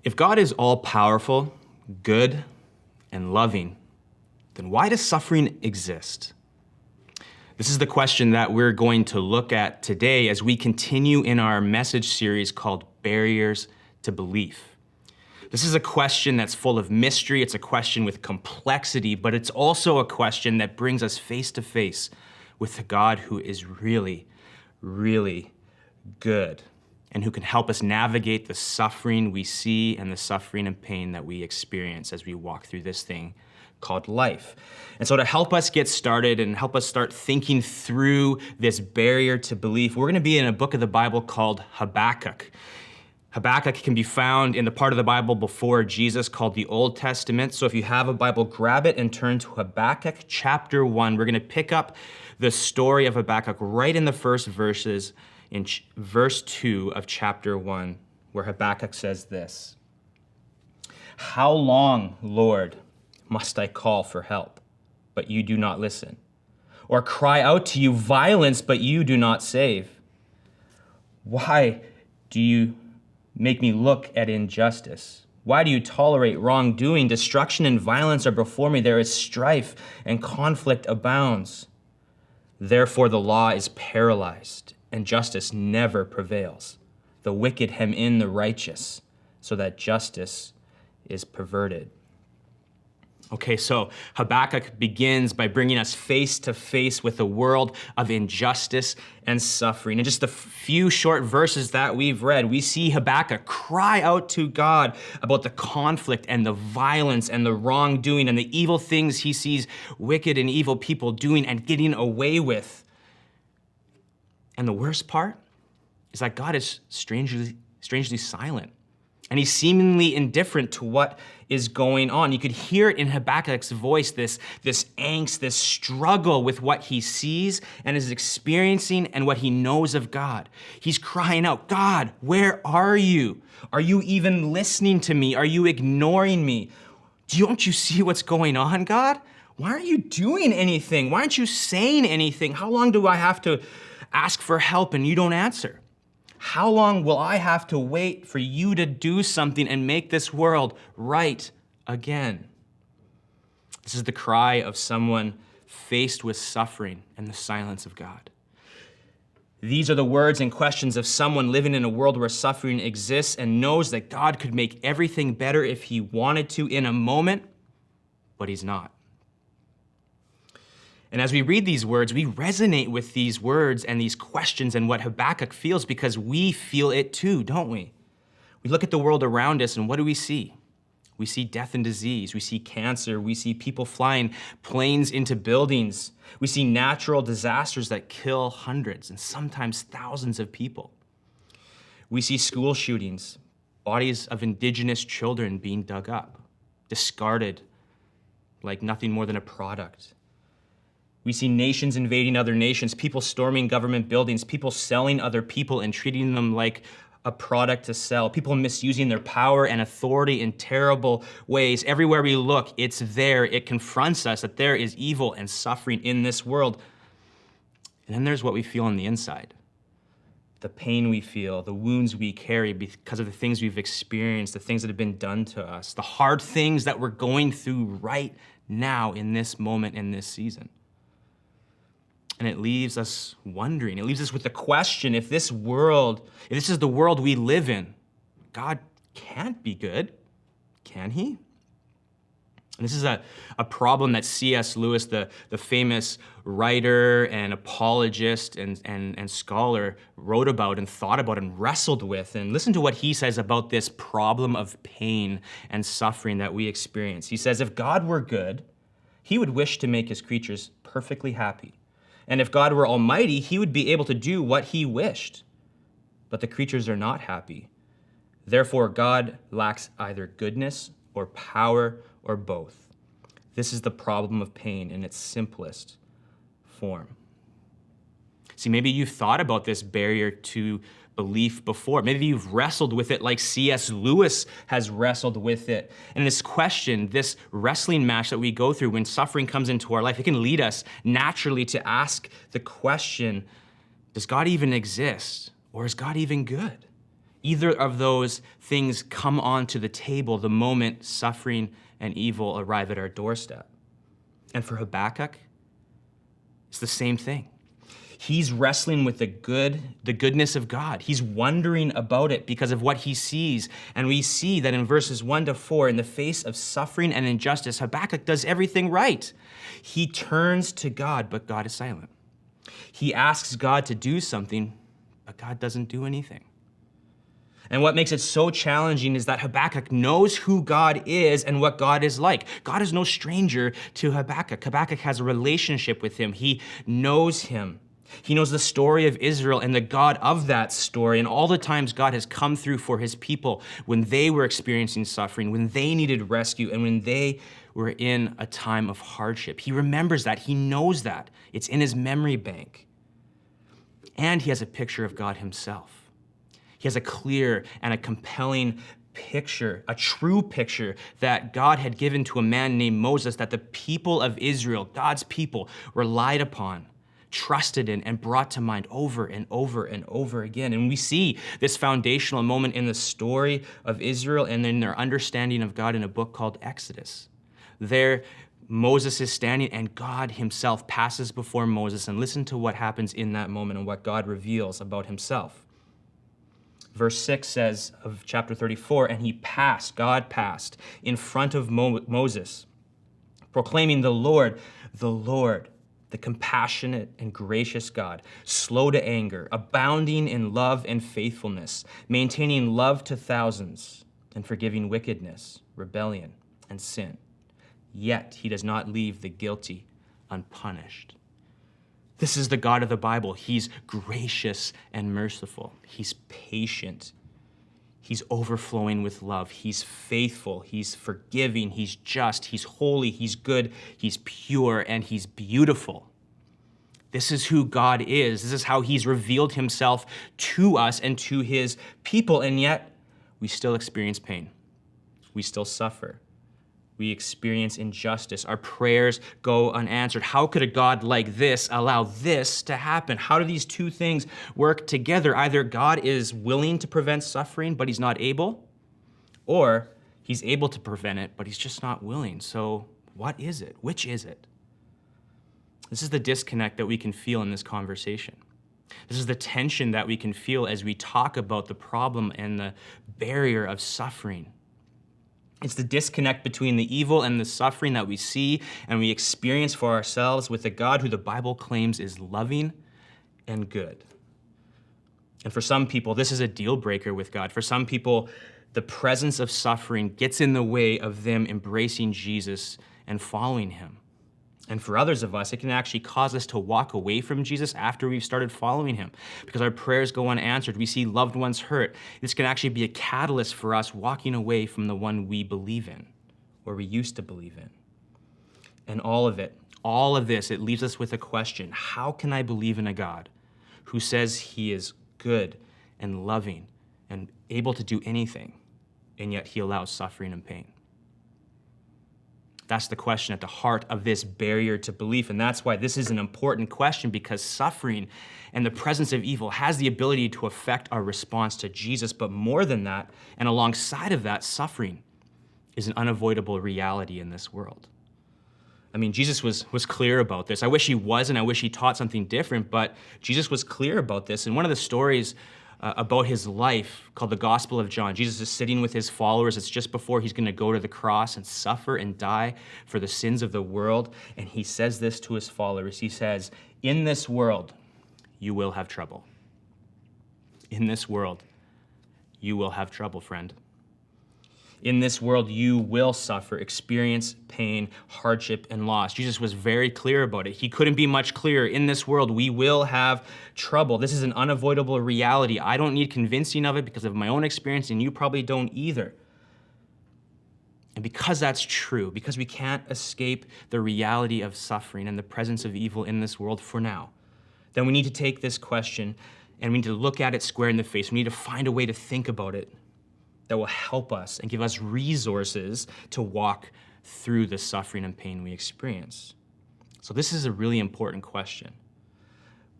If God is all-powerful, good, and loving, then why does suffering exist? This is the question that we're going to look at today as we continue in our message series called Barriers to Belief. This is a question that's full of mystery, it's a question with complexity, but it's also a question that brings us face to face with the God who is really, really good and who can help us navigate the suffering we see and the suffering and pain that we experience as we walk through this thing called life. And so to help us get started and help us start thinking through this barrier to belief, we're gonna be in a book of the Bible called Habakkuk. Habakkuk can be found in the part of the Bible before Jesus called the Old Testament. So if you have a Bible, grab it and turn to Habakkuk chapter 1. We're gonna pick up the story of Habakkuk right in the first verses in verse 2 of chapter 1, where Habakkuk says this: "How long, Lord, must I call for help, but you do not listen? Or cry out to you violence, but you do not save? Why do you make me look at injustice? Why do you tolerate wrongdoing? Destruction and violence are before me. There is strife and conflict abounds. Therefore the law is paralyzed, and justice never prevails. The wicked hem in the righteous, so that justice is perverted." Okay, so Habakkuk begins by bringing us face to face with a world of injustice and suffering. In just the few short verses that we've read, we see Habakkuk cry out to God about the conflict and the violence and the wrongdoing and the evil things he sees wicked and evil people doing and getting away with. And the worst part is that God is strangely silent. And he's seemingly indifferent to what is going on. You could hear it in Habakkuk's voice, this angst, this struggle with what he sees and is experiencing and what he knows of God. He's crying out, "God, where are you? Are you even listening to me? Are you ignoring me? Don't you see what's going on, God? Why aren't you doing anything? Why aren't you saying anything? How long do I have to ask for help and you don't answer? How long will I have to wait for you to do something and make this world right again?" This is the cry of someone faced with suffering and the silence of God. These are the words and questions of someone living in a world where suffering exists and knows that God could make everything better if he wanted to in a moment, but he's not. And as we read these words, we resonate with these words and these questions and what Habakkuk feels because we feel it too, don't we? We look at the world around us and what do we see? We see death and disease. We see cancer. We see people flying planes into buildings. We see natural disasters that kill hundreds and sometimes thousands of people. We see school shootings, bodies of indigenous children being dug up, discarded like nothing more than a product. We see nations invading other nations, people storming government buildings, people selling other people and treating them like a product to sell, people misusing their power and authority in terrible ways. Everywhere we look, it's there. It confronts us that there is evil and suffering in this world. And then there's what we feel on the inside. The pain we feel, the wounds we carry because of the things we've experienced, the things that have been done to us, the hard things that we're going through right now in this moment, in this season. And it leaves us wondering, it leaves us with the question, if this is the world we live in, God can't be good, can he? And this is a problem that C.S. Lewis, the famous writer and apologist and scholar, wrote about and thought about and wrestled with. And listen to what he says about this problem of pain and suffering that we experience. He says, if God were good, he would wish to make his creatures perfectly happy. And if God were almighty, he would be able to do what he wished. But the creatures are not happy. Therefore, God lacks either goodness or power or both. This is the problem of pain in its simplest form. See, maybe you've thought about this barrier to belief before. Maybe you've wrestled with it like C.S. Lewis has wrestled with it. And this question, this wrestling match that we go through when suffering comes into our life, it can lead us naturally to ask the question, does God even exist? Or is God even good? Either of those things come onto the table the moment suffering and evil arrive at our doorstep. And for Habakkuk, it's the same thing. He's wrestling with the goodness of God. He's wondering about it because of what he sees. And we see that in verses 1-4, in the face of suffering and injustice, Habakkuk does everything right. He turns to God, but God is silent. He asks God to do something, but God doesn't do anything. And what makes it so challenging is that Habakkuk knows who God is and what God is like. God is no stranger to Habakkuk. Habakkuk has a relationship with him. He knows him. He knows the story of Israel and the God of that story and all the times God has come through for his people when they were experiencing suffering, when they needed rescue, and when they were in a time of hardship. He remembers that. He knows that. It's in his memory bank. And he has a picture of God himself. He has a clear and a compelling picture, a true picture that God had given to a man named Moses that the people of Israel, God's people, relied upon, trusted in, and brought to mind over and over and over again. And we see this foundational moment in the story of Israel and in their understanding of God in a book called Exodus. There, Moses is standing and God himself passes before Moses, and listen to what happens in that moment and what God reveals about himself. Verse 6 says of chapter 34, and God passed in front of Moses, proclaiming the Lord, the compassionate and gracious God, slow to anger, abounding in love and faithfulness, maintaining love to thousands, and forgiving wickedness, rebellion, and sin. Yet he does not leave the guilty unpunished. This is the God of the Bible. He's gracious and merciful. He's patient. He's overflowing with love. He's faithful. He's forgiving. He's just. He's holy. He's good. He's pure. And he's beautiful. This is who God is. This is how he's revealed himself to us and to his people. And yet, we still experience pain. We still suffer. We experience injustice. Our prayers go unanswered. How could a God like this allow this to happen? How do these two things work together? Either God is willing to prevent suffering, but he's not able, or he's able to prevent it, but he's just not willing. So what is it? Which is it? This is the disconnect that we can feel in this conversation. This is the tension that we can feel as we talk about the problem and the barrier of suffering. It's the disconnect between the evil and the suffering that we see and we experience for ourselves with a God who the Bible claims is loving and good. And for some people, this is a deal breaker with God. For some people, the presence of suffering gets in the way of them embracing Jesus and following him. And for others of us, it can actually cause us to walk away from Jesus after we've started following him because our prayers go unanswered. We see loved ones hurt. This can actually be a catalyst for us walking away from the one we believe in or we used to believe in. And all of this, it leaves us with a question. How can I believe in a God who says he is good and loving and able to do anything, and yet he allows suffering and pain? That's the question at the heart of this barrier to belief. And that's why this is an important question, because suffering and the presence of evil has the ability to affect our response to Jesus. But more than that, and alongside of that, suffering is an unavoidable reality in this world. I mean, Jesus was clear about this. I wish he wasn't. I wish he taught something different, but Jesus was clear about this. And one of the stories about his life called the Gospel of John. Jesus is sitting with his followers. It's just before he's going to go to the cross and suffer and die for the sins of the world. And he says this to his followers. He says, in this world, you will have trouble. In this world, you will have trouble, friend. In this world, you will suffer, experience pain, hardship, and loss. Jesus was very clear about it. He couldn't be much clearer. In this world, we will have trouble. This is an unavoidable reality. I don't need convincing of it because of my own experience, and you probably don't either. And because that's true, because we can't escape the reality of suffering and the presence of evil in this world for now, then we need to take this question and we need to look at it square in the face. We need to find a way to think about it that will help us and give us resources to walk through the suffering and pain we experience. So this is a really important question.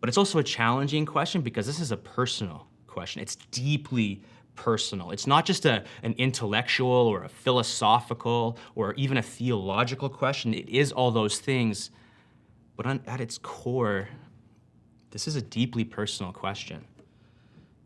But it's also a challenging question because this is a personal question. It's deeply personal. It's not just an intellectual or a philosophical or even a theological question. It is all those things. But at its core, this is a deeply personal question.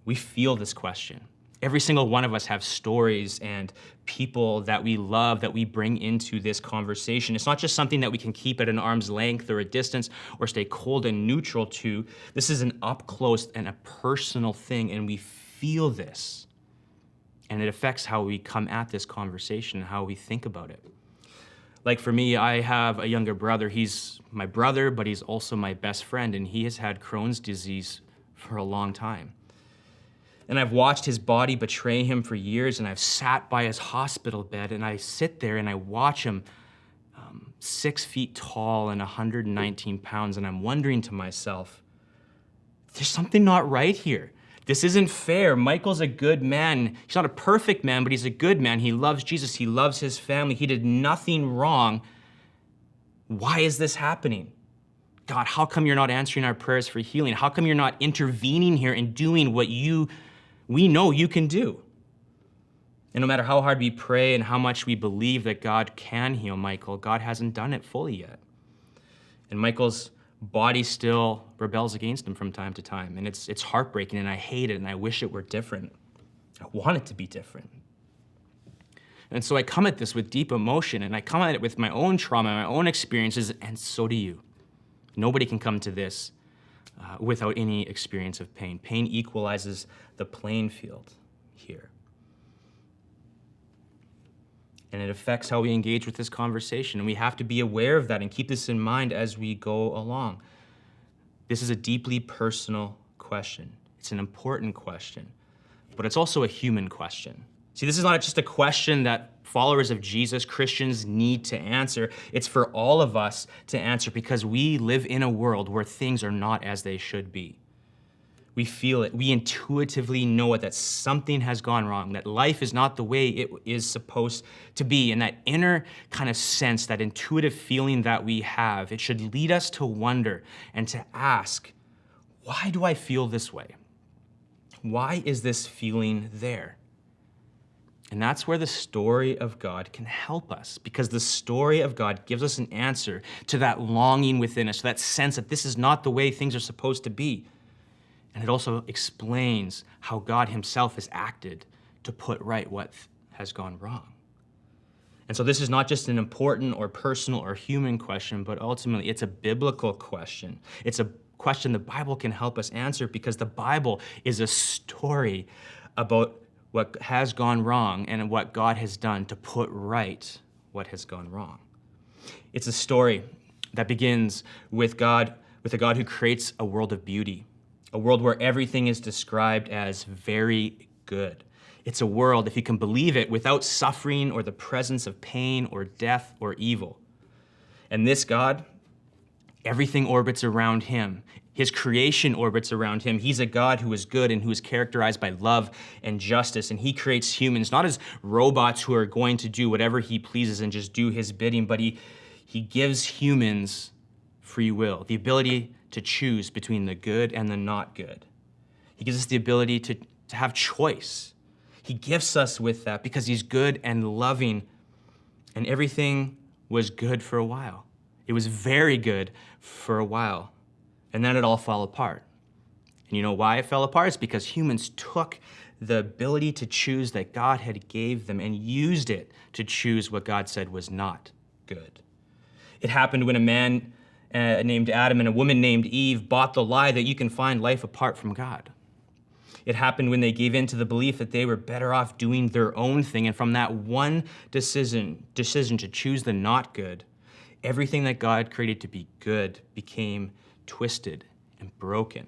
We feel this question. Every single one of us have stories and people that we love that we bring into this conversation. It's not just something that we can keep at an arm's length or a distance or stay cold and neutral to. This is an up close and a personal thing, and we feel this. And it affects how we come at this conversation and how we think about it. Like for me, I have a younger brother. He's my brother, but he's also my best friend, and he has had Crohn's disease for a long time. And I've watched his body betray him for years, and I've sat by his hospital bed, and I sit there and I watch him 6 feet tall and 119 pounds, and I'm wondering to myself, there's something not right here. This isn't fair. Michael's a good man. He's not a perfect man, but he's a good man. He loves Jesus. He loves his family. He did nothing wrong. Why is this happening? God, how come you're not answering our prayers for healing? How come you're not intervening here and doing what we know you can do? And no matter how hard we pray and how much we believe that God can heal Michael, God hasn't done it fully yet. And Michael's body still rebels against him from time to time. And it's heartbreaking, and I hate it, and I wish it were different. I want it to be different. And so I come at this with deep emotion, and I come at it with my own trauma, my own experiences, and so do you. Nobody can come to this without any experience of pain. Pain equalizes the playing field here. And it affects how we engage with this conversation. And we have to be aware of that and keep this in mind as we go along. This is a deeply personal question. It's an important question, but it's also a human question. See, this is not just a question that followers of Jesus, Christians, need to answer. It's for all of us to answer because we live in a world where things are not as they should be. We feel it. We intuitively know it, that something has gone wrong, that life is not the way it is supposed to be. And that inner kind of sense, that intuitive feeling that we have, it should lead us to wonder and to ask, why do I feel this way? Why is this feeling there? And that's where the story of God can help us, because the story of God gives us an answer to that longing within us, to that sense that this is not the way things are supposed to be. And it also explains how God himself has acted to put right what has gone wrong. And so this is not just an important or personal or human question, but ultimately it's a biblical question. It's a question the Bible can help us answer, because the Bible is a story about what has gone wrong and what God has done to put right what has gone wrong. It's a story that begins with a God who creates a world of beauty, a world where everything is described as very good. It's a world, if you can believe it, without suffering or the presence of pain or death or evil. And this God, everything orbits around him. His creation orbits around him. He's a God who is good and who is characterized by love and justice. And he creates humans, not as robots who are going to do whatever he pleases and just do his bidding, but he gives humans free will, the ability to choose between the good and the not good. He gives us the ability to have choice. He gifts us with that because he's good and loving, and everything was good for a while. It was very good for a while, and then it all fell apart. And you know why it fell apart? It's because humans took the ability to choose that God had gave them and used it to choose what God said was not good. It happened when a man named Adam and a woman named Eve bought the lie that you can find life apart from God. It happened when they gave in to the belief that they were better off doing their own thing, and from that one decision to choose the not good, everything that God created to be good became twisted and broken,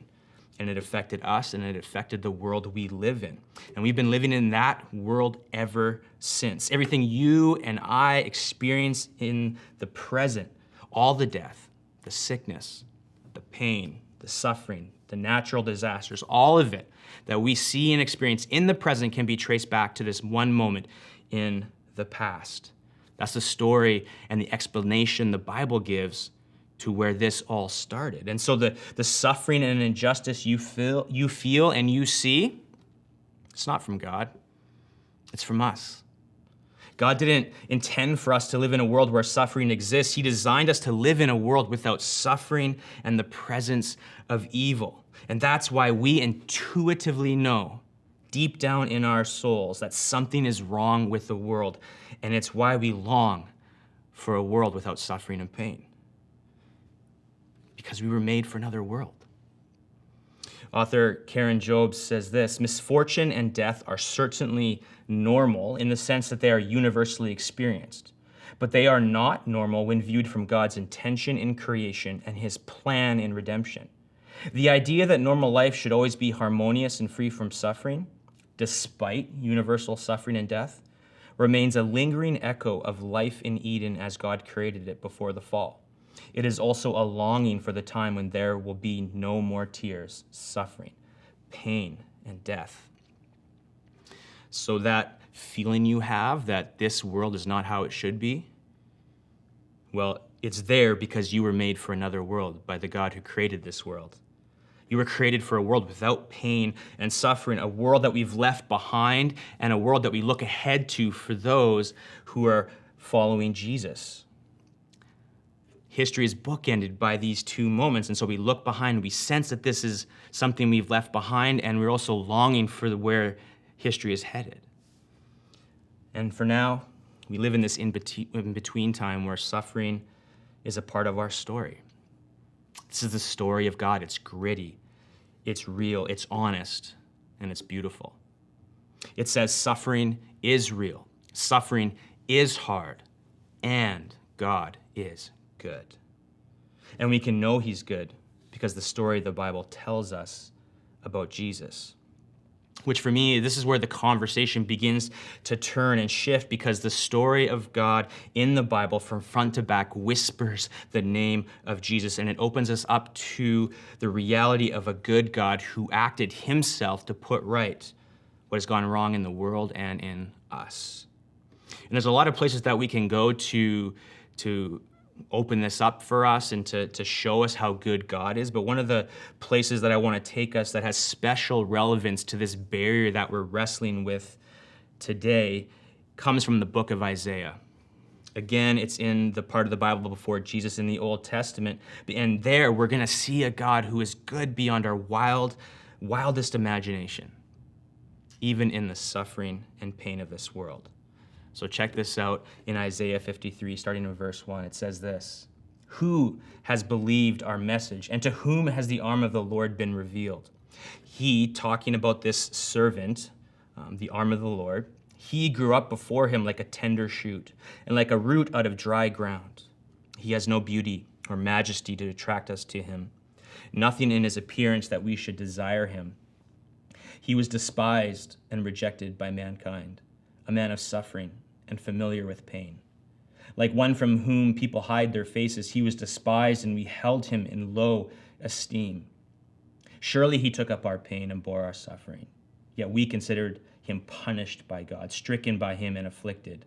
and it affected us and it affected the world we live in. And we've been living in that world ever since. Everything you and I experience in the present, all the death, the sickness, the pain, the suffering, the natural disasters, all of it that we see and experience in the present can be traced back to this one moment in the past. That's the story and the explanation the Bible gives to where this all started. And so the suffering and injustice you feel and you see, It's not from God. It's from us. God didn't intend for us to live in a world where suffering exists. He designed us to live in a world without suffering and the presence of evil. And that's why we intuitively know, deep down in our souls, that something is wrong with the world. And it's why we long for a world without suffering and pain. Because we were made for another world. Author Karen Jobes says this: misfortune and death are certainly normal in the sense that they are universally experienced, but they are not normal when viewed from God's intention in creation and his plan in redemption. The idea that normal life should always be harmonious and free from suffering, despite universal suffering and death, remains a lingering echo of life in Eden as God created it before the fall. It is also a longing for the time when there will be no more tears, suffering, pain, and death. So that feeling you have that this world is not how it should be, well, it's there because you were made for another world by the God who created this world. You were created for a world without pain and suffering, a world that we've left behind, and a world that we look ahead to for those who are following Jesus. History is bookended by these two moments, and so we look behind, we sense that this is something we've left behind, and we're also longing for where history is headed. And for now, we live in this in-between time where suffering is a part of our story. This is the story of God. It's gritty, it's real, it's honest, and it's beautiful. It says suffering is real, suffering is hard, and God is good. And we can know he's good because the story of the Bible tells us about Jesus. Which for me, this is where the conversation begins to turn and shift, because the story of God in the Bible from front to back whispers the name of Jesus, and it opens us up to the reality of a good God who acted himself to put right what has gone wrong in the world and in us. And there's a lot of places that we can go to open this up for us and to show us how good God is. But one of the places that I want to take us that has special relevance to this barrier that we're wrestling with today comes from the book of Isaiah. Again, it's in the part of the Bible before Jesus in the Old Testament. And there we're going to see a God who is good beyond our wildest imagination, even in the suffering and pain of this world. So check this out in Isaiah 53, starting in verse 1. It says this: "Who has believed our message, and to whom has the arm of the Lord been revealed?" He, talking about this servant, the arm of the Lord, he grew up before him like a tender shoot, and like a root out of dry ground. He has no beauty or majesty to attract us to him, nothing in his appearance that we should desire him. He was despised and rejected by mankind, a man of suffering and familiar with pain. Like one from whom people hide their faces, he was despised, and we held him in low esteem. Surely he took up our pain and bore our suffering, yet we considered him punished by God, stricken by him and afflicted.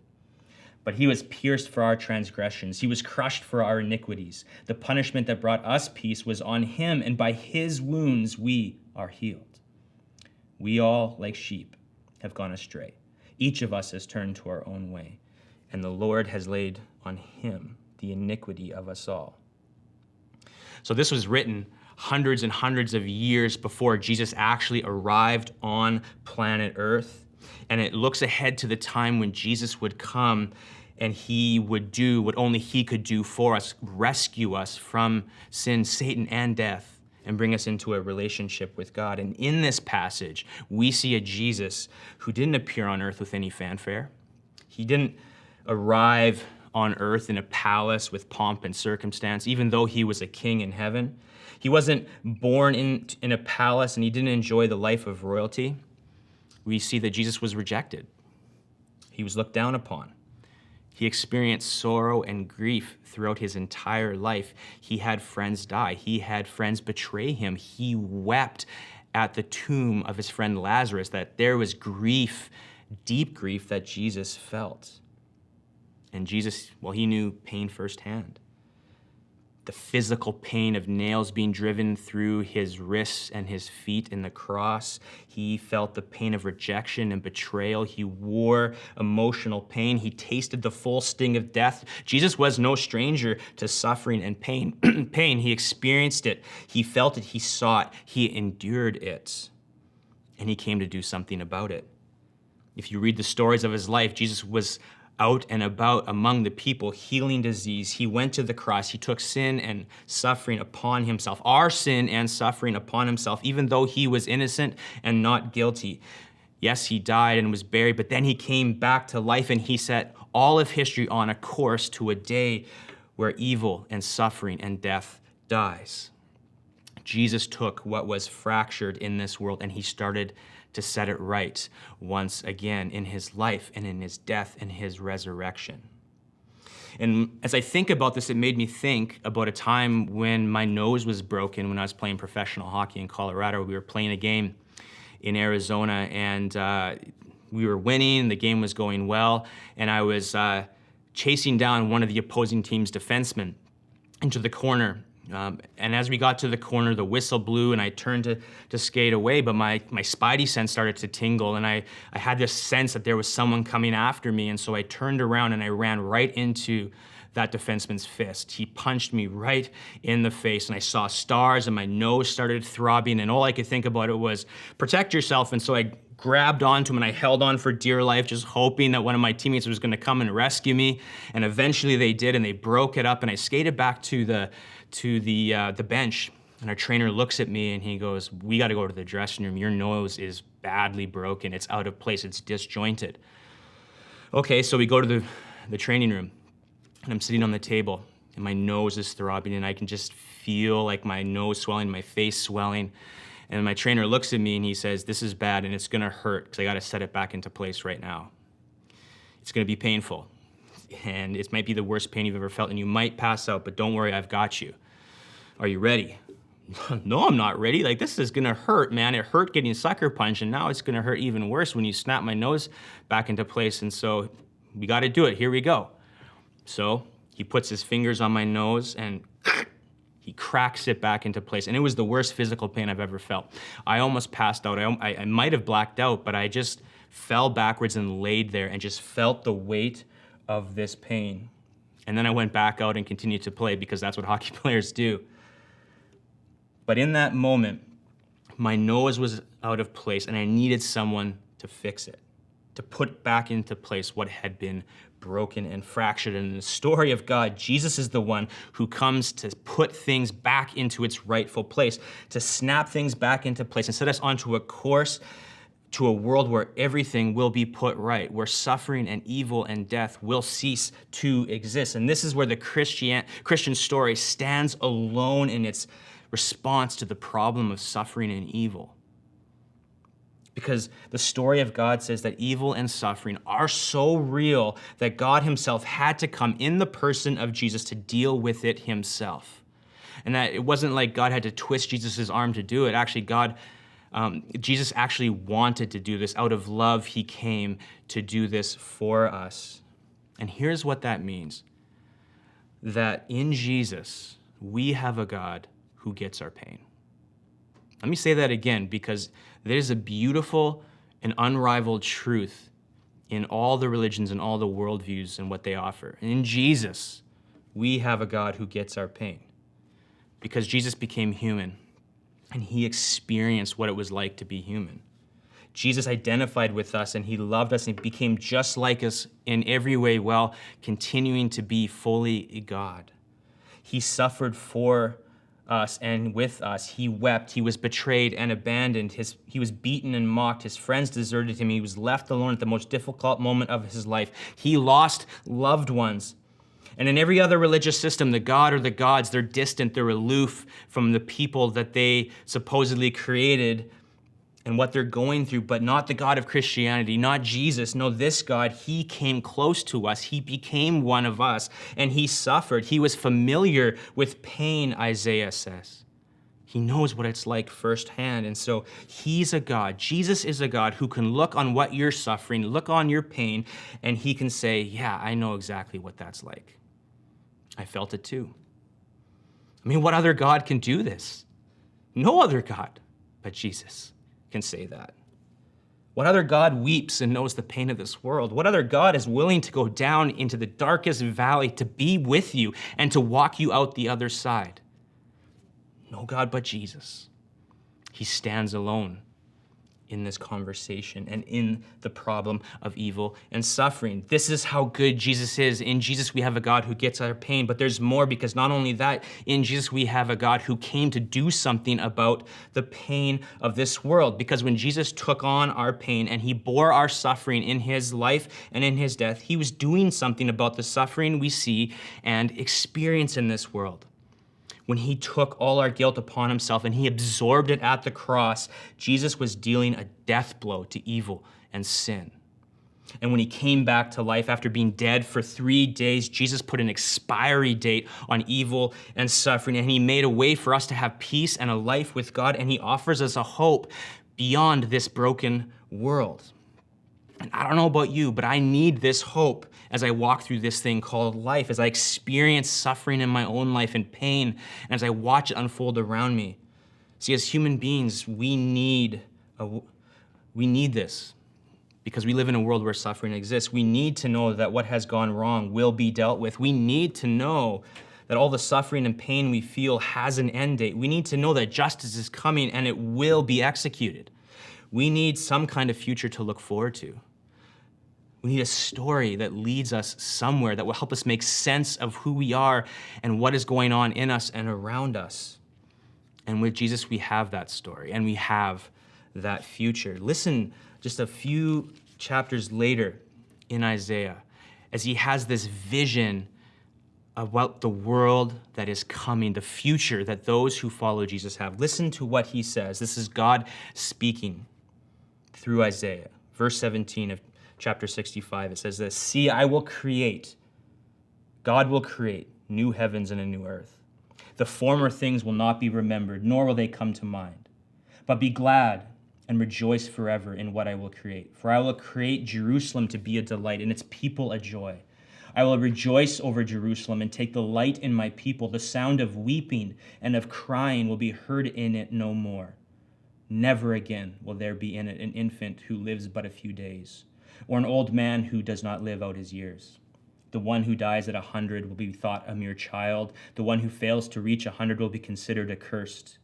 But he was pierced for our transgressions, he was crushed for our iniquities. The punishment that brought us peace was on him, and by his wounds we are healed. We all, like sheep, have gone astray. Each of us has turned to our own way, and the Lord has laid on him the iniquity of us all. So this was written hundreds and hundreds of years before Jesus actually arrived on planet Earth. And it looks ahead to the time when Jesus would come and he would do what only he could do for us, rescue us from sin, Satan, and death, and bring us into a relationship with God. And in this passage, we see a Jesus who didn't appear on earth with any fanfare. He didn't arrive on earth in a palace with pomp and circumstance, even though he was a king in heaven. He wasn't born in a palace, and he didn't enjoy the life of royalty. We see that Jesus was rejected. He was looked down upon. He experienced sorrow and grief throughout his entire life. He had friends die. He had friends betray him. He wept at the tomb of his friend Lazarus, that there was grief, deep grief that Jesus felt. And Jesus, well, he knew pain firsthand. the physical pain of nails being driven through his wrists and his feet in the cross. He felt the pain of rejection and betrayal. He wore emotional pain. He tasted the full sting of death. Jesus was no stranger to suffering and pain. He experienced it. He felt it. He saw it. He endured it. And he came to do something about it. If you read the stories of his life, Jesus was out and about among the people, healing disease. He went to the cross. He took sin and suffering upon himself, our sin and suffering upon himself, even though he was innocent and not guilty. Yes, he died and was buried, but then he came back to life, and he set all of history on a course to a day where evil and suffering and death dies. Jesus took what was fractured in this world, and he started to set it right once again in his life and in his death and his resurrection. And as I think about this, it made me think about a time when my nose was broken when I was playing professional hockey in Colorado. We were playing a game in Arizona, and we were winning. The game was going well, and I was chasing down one of the opposing team's defensemen into the corner. And as we got to the corner, the whistle blew, and I turned to skate away, but my spidey sense started to tingle, and I had this sense that there was someone coming after me, and so I turned around and I ran right into that defenseman's fist. He punched me right in the face, and I saw stars, and my nose started throbbing, and all I could think about it was, protect yourself. And so I grabbed onto him and I held on for dear life, just hoping that one of my teammates was gonna come and rescue me. And eventually they did, and they broke it up, and I skated back to the bench, and our trainer looks at me and he goes, "We got to go to the dressing room. Your nose is badly broken. It's out of place. It's disjointed." Okay, so we go to the training room, and I'm sitting on the table, and my nose is throbbing, and I can just feel like my nose swelling, my face swelling. And my trainer looks at me and he says, "This is bad, and it's gonna hurt because I got to set it back into place right now. It's gonna be painful, and it might be the worst pain you've ever felt, and you might pass out, but don't worry, I've got you. Are you ready?" No, I'm not ready. Like, this is gonna hurt, man. It hurt getting sucker punched, and now it's gonna hurt even worse when you snap my nose back into place. And so we gotta do it. Here we go. So he puts his fingers on my nose and he cracks it back into place. And it was the worst physical pain I've ever felt. I almost passed out. I might have blacked out, but I just fell backwards and laid there and just felt the weight of this pain. And then I went back out and continued to play because that's what hockey players do. But in that moment, my nose was out of place, and I needed someone to fix it, to put back into place what had been broken and fractured. And in the story of God, Jesus is the one who comes to put things back into its rightful place, to snap things back into place and set us onto a course to a world where everything will be put right, where suffering and evil and death will cease to exist. And this is where the Christian story stands alone in its response to the problem of suffering and evil. Because the story of God says that evil and suffering are so real that God himself had to come in the person of Jesus to deal with it himself. And that it wasn't like God had to twist Jesus' arm to do it. Actually, Jesus actually wanted to do this. Out of love, he came to do this for us. And here's what that means. That in Jesus, we have a God who gets our pain. Let me say that again, because there's a beautiful and unrivaled truth in all the religions and all the worldviews and what they offer. In Jesus, we have a God who gets our pain. Because Jesus became human, and he experienced what it was like to be human. Jesus identified with us, and he loved us, and he became just like us in every way while continuing to be fully God. He suffered for us and with us. He wept. He was betrayed and abandoned. He was beaten and mocked. His friends deserted him. He was left alone at the most difficult moment of his life. He lost loved ones. And in every other religious system, the god or the gods, they're distant, they're aloof from the people that they supposedly created and what they're going through, but not the God of Christianity, not Jesus. No, this God, he came close to us. He became one of us, and he suffered. He was familiar with pain, Isaiah says. He knows what it's like firsthand, and so he's a God. Jesus is a God who can look on what you're suffering, look on your pain, and he can say, yeah, I know exactly what that's like. I felt it too. I mean, what other God can do this? No other God but Jesus can say that. What other God weeps and knows the pain of this world? What other God is willing to go down into the darkest valley to be with you and to walk you out the other side? No God but Jesus. He stands alone in this conversation and in the problem of evil and suffering. This is how good Jesus is. In Jesus, we have a God who gets our pain, but there's more, because not only that, in Jesus, we have a God who came to do something about the pain of this world. Because when Jesus took on our pain and he bore our suffering in his life and in his death, he was doing something about the suffering we see and experience in this world. When he took all our guilt upon himself and he absorbed it at the cross, Jesus was dealing a death blow to evil and sin. And when he came back to life after being dead for 3 days, Jesus put an expiry date on evil and suffering, and he made a way for us to have peace and a life with God, and he offers us a hope beyond this broken world. And I don't know about you, but I need this hope as I walk through this thing called life, as I experience suffering in my own life and pain, and as I watch it unfold around me. See, as human beings, we need this because we live in a world where suffering exists. We need to know that what has gone wrong will be dealt with. We need to know that all the suffering and pain we feel has an end date. We need to know that justice is coming and it will be executed. We need some kind of future to look forward to. We need a story that leads us somewhere, that will help us make sense of who we are and what is going on in us and around us. And with Jesus, we have that story and we have that future. Listen just a few chapters later in Isaiah, as he has this vision about the world that is coming, the future that those who follow Jesus have. Listen to what he says. This is God speaking through Isaiah. Verse 17 of chapter 65, it says this: "See, I will create, God will create new heavens and a new earth. The former things will not be remembered, nor will they come to mind. But be glad and rejoice forever in what I will create. For I will create Jerusalem to be a delight and its people a joy. I will rejoice over Jerusalem and take delight in my people. The sound of weeping and of crying will be heard in it no more. Never again will there be in it an infant who lives but a few days, or an old man who does not live out his years. The one who dies at 100 will be thought a mere child. The one who fails to reach 100 will be considered accursed.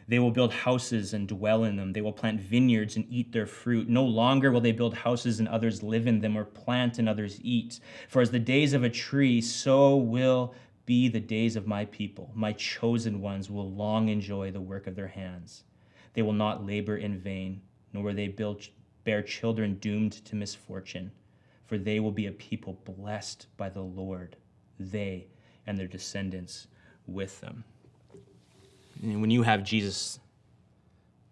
They will build houses and dwell in them. They will plant vineyards and eat their fruit. No longer will they build houses and others live in them, or plant and others eat. For as the days of a tree, so will be the days of my people. My chosen ones will long enjoy the work of their hands. They will not labor in vain, nor will they bear children doomed to misfortune. For they will be a people blessed by the Lord, they and their descendants with them." And when you have Jesus,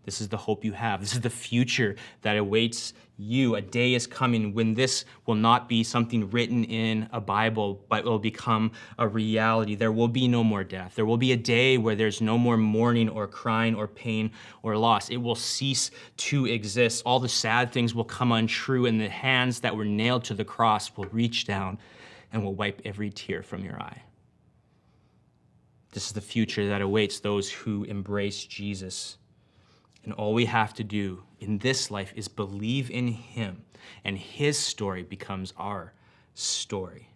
this is the hope you have. This is the future that awaits you. A day is coming when this will not be something written in a Bible, but will become a reality. There will be no more death. There will be a day where there's no more mourning or crying or pain or loss. It will cease to exist. All the sad things will come untrue, and the hands that were nailed to the cross will reach down and will wipe every tear from your eye. This is the future that awaits those who embrace Jesus. And all we have to do in this life is believe in him, and his story becomes our story.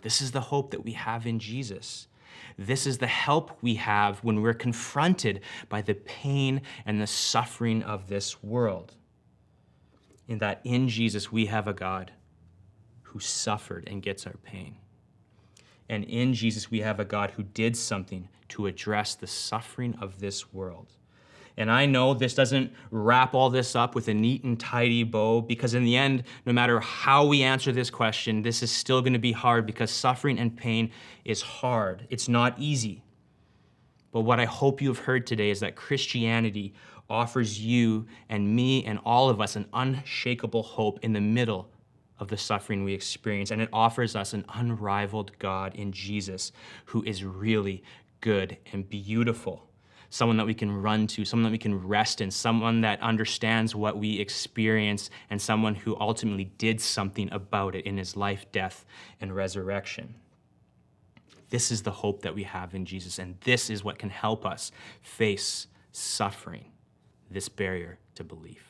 This is the hope that we have in Jesus. This is the help we have when we're confronted by the pain and the suffering of this world. In that in Jesus, we have a God who suffered and gets our pain. And in Jesus, we have a God who did something to address the suffering of this world. And I know this doesn't wrap all this up with a neat and tidy bow, because in the end, no matter how we answer this question, this is still going to be hard, because suffering and pain is hard. It's not easy. But what I hope you have heard today is that Christianity offers you and me and all of us an unshakable hope in the middle of the suffering we experience. And it offers us an unrivaled God in Jesus who is really good and beautiful. Someone that we can run to, someone that we can rest in, someone that understands what we experience, and someone who ultimately did something about it in his life, death, and resurrection. This is the hope that we have in Jesus, and this is what can help us face suffering, this barrier to belief.